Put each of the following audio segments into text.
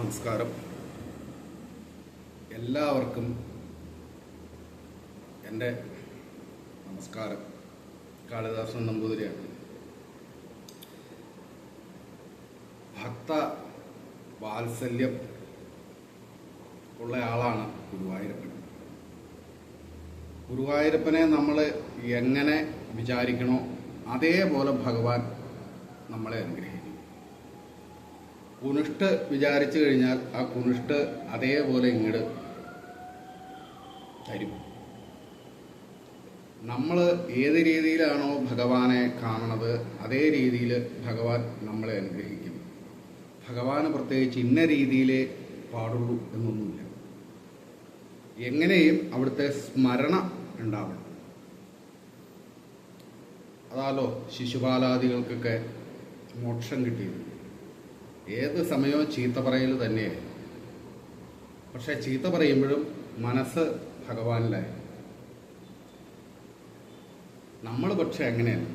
നമസ്കാരം. എല്ലാവർക്കും എൻ്റെ നമസ്കാരം. കാളിദാസൻ നമ്പൂതിരിയാണ്. ഭക്ത വാത്സല്യം ഉള്ള ആളാണ് ഗുരുവായൂരപ്പൻ. ഗുരുവായൂരപ്പനെ നമ്മൾ എങ്ങനെ വിചാരിക്കണോ അതേപോലെ ഭഗവാൻ നമ്മളെ അനുഗ്രഹിക്കും. കുനിഷ്ട് വിചാരിച്ചു കഴിഞ്ഞാൽ ആ കുനിഷ്ട് അതേപോലെ ഇങ്ങോട്ട് തരും. നമ്മൾ ഏത് രീതിയിലാണോ ഭഗവാനെ കാണുന്നത് അതേ രീതിയിൽ ഭഗവാൻ നമ്മളെ അനുഗ്രഹിക്കും. ഭഗവാന് പ്രത്യേകിച്ച് ഇന്ന രീതിയിലേ പാടുള്ളൂ എന്നൊന്നുമില്ല. എങ്ങനെയും അവിടുത്തെ സ്മരണ ഉണ്ടാവണം. അതാലോ ശിശുപാലാദികൾക്കൊക്കെ മോക്ഷം കിട്ടിയത്. ഏത് സമയവും ചീത്ത പറയൽ തന്നെയായി. പക്ഷെ ചീത്ത പറയുമ്പോഴും മനസ്സ് ഭഗവാനിലായി. നമ്മൾ പക്ഷെ എങ്ങനെയല്ല.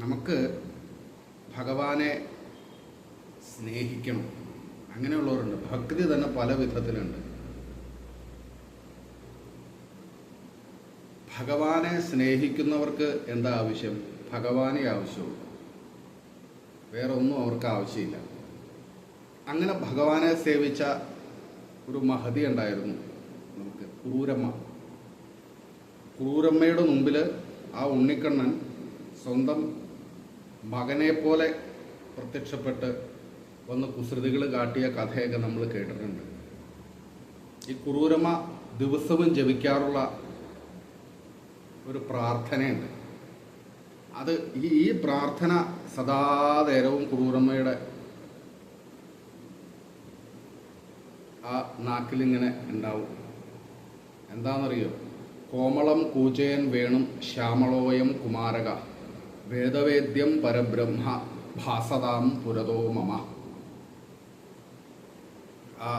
നമുക്ക് ഭഗവാനെ സ്നേഹിക്കണം. അങ്ങനെയുള്ളവരുണ്ട്. ഭക്തി തന്നെ പല വിധത്തിലുണ്ട്. ഭഗവാനെ സ്നേഹിക്കുന്നവർക്ക് എന്താ ആവശ്യം? ഭഗവാനെ ആവശ്യമുള്ളൂ. വേറെ ഒന്നും അവർക്ക് ആവശ്യമില്ല. അങ്ങനെ ഭഗവാനെ സേവിച്ച ഒരു മഹതി ഉണ്ടായിരുന്നു നമുക്ക്, ക്രൂരമ്മ. ക്രൂരമ്മയുടെ മുമ്പിൽ ആ ഉണ്ണിക്കണ്ണൻ സ്വന്തം മകനെ പോലെ പ്രത്യക്ഷപ്പെട്ട് വന്ന് കുസൃതികൾ കാട്ടിയ കഥയൊക്കെ നമ്മൾ കേട്ടിട്ടുണ്ട്. ഈ ക്രൂരമ്മ ദിവസവും ജപിക്കാറുള്ള ഒരു പ്രാർത്ഥനയുണ്ട്. അത് ഈ പ്രാർത്ഥന സദാനേരവും ക്രൂരമ്മയുടെ ആ നാക്കിലിങ്ങനെ ഉണ്ടാവും. എന്താണെന്നറിയോ? കോമളം കൂജയൻ വേണും ശ്യാമളോയം കുമാരക വേദവേദ്യം പരബ്രഹ്മ ഭാസതാം പുരതോ മമ. ആ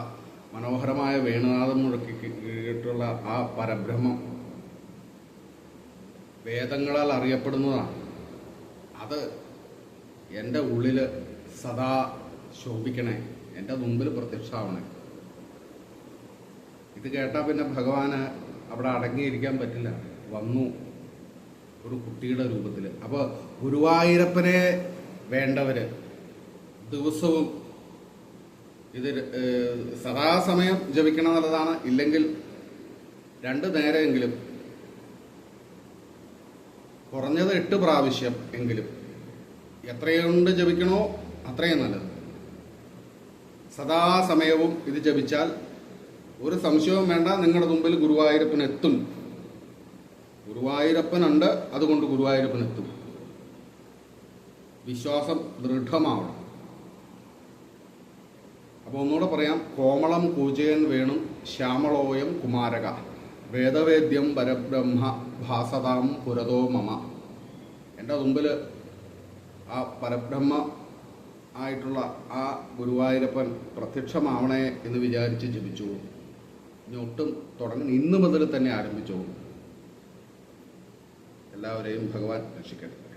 മനോഹരമായ വേണുനാഥം മുഴക്കി കേട്ടുള്ള ആ പരബ്രഹ്മം വേദങ്ങളാൽ അറിയപ്പെടുന്നതാണ്. അത് എൻ്റെ ഉള്ളിൽ സദാ ശോഭിക്കണേ, എൻ്റെ മുമ്പിൽ പ്രത്യക്ഷമാവണേ. ഇത് കേട്ടാൽ പിന്നെ ഭഗവാന് അവിടെ അടങ്ങിയിരിക്കാൻ പറ്റില്ല. വന്നു ഒരു കുട്ടിയുടെ രൂപത്തിൽ. അപ്പോൾ ഗുരുവായൂരപ്പനെ വേണ്ടവർ ദിവസവും ഇത് സദാസമയം ജപിക്കണം എന്നുള്ളതാണ്. ഇല്ലെങ്കിൽ 2 നേരമെങ്കിലും കുറഞ്ഞത് 8 പ്രാവശ്യം എങ്കിലും എത്രയുണ്ട് ജപിക്കണോ അത്രയും നല്ലത്. സദാസമയവും ഇത് ജപിച്ചാൽ ഒരു സംശയവും വേണ്ട, നിങ്ങളുടെ മുമ്പിൽ ഗുരുവായൂരപ്പൻ എത്തും. ഗുരുവായൂരപ്പനുണ്ട്, അതുകൊണ്ട് ഗുരുവായൂരപ്പൻ എത്തും. വിശ്വാസം ദൃഢമാവണം. അപ്പോൾ ഒന്നുകൂടെ പറയാം. കോമളം കൂജയൻ വേണും ശ്യാമളോയം കുമാരക വേദവേദ്യം പരബ്രഹ്മ ഭാസതാം പുരതോ മമ. എൻ്റെ മുമ്പിൽ ആ പരബ്രഹ്മ ആയിട്ടുള്ള ആ ഗുരുവായൂരപ്പൻ പ്രത്യക്ഷമാവണേ എന്ന് വിചാരിച്ച് ജപിച്ചോളൂ. ഇനി ഒട്ടും തുടങ്ങി ഇന്ന് മുതൽ തന്നെ ആരംഭിച്ചോളൂ. എല്ലാവരെയും ഭഗവാൻ രക്ഷിക്കട്ടെ.